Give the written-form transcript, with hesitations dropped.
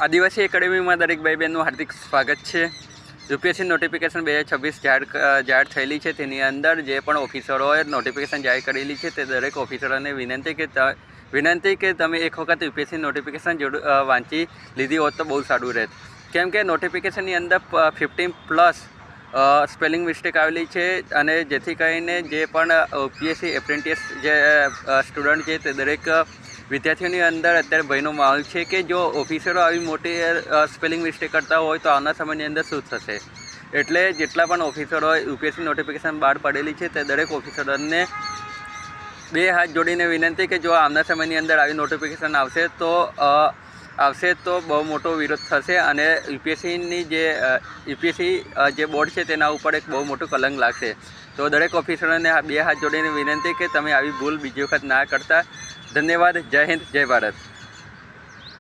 આદિવાસી એકેડમીમાં દરેક ભાઈ બહેનનું હાર્દિક સ્વાગત છે। યુપીએસસી નોટિફિકેશન 2026 જાહેર થયેલી છે। તેની અંદર જે પણ ઓફિસરોએ નોટિફિકેશન જાહેર કરેલી છે તે દરેક ઓફિસરોને વિનંતી કે તમે એક વખત યુપીએસસી નોટિફિકેશન વાંચી લીધી હોત તો બહુ સારું રહેત। કેમ કે નોટિફિકેશનની અંદર 15+ સ્પેલિંગ મિસ્ટેક આવેલી છે અને જેથી કરીને જે પણ યુપીએસસી એપ્રેન્ટિસ જે સ્ટુડન્ટ છે તે દરેક વિદ્યાર્થીઓની અંદર અત્યારે ભયનો માહોલ છે કે જો ઓફિસરો આવી મોટી સ્પેલિંગ મિસ્ટેક કરતા હોય તો આવનાર સમયની અંદર શું થશે। એટલે જેટલા પણ ઓફિસરો યુપીએસસી નોટિફિકેશન બહાર પડેલી છે તે દરેક ઓફિસરોને બે હાથ જોડીને વિનંતી કે જો આવનાર સમયની અંદર આવી નોટિફિકેશન આવશે તો બહુ મોટો વિરોધ થશે અને યુપીએસસીની જે બોર્ડ છે તેના ઉપર એક બહુ મોટું કલંક લાગશે। તો દરેક ઓફિસરોને બે હાથ જોડીને વિનંતી કે તમે આવી ભૂલ બીજી વખત ના કરતા। ધન્યવાદ। જય હિન્દ, જય ભારત।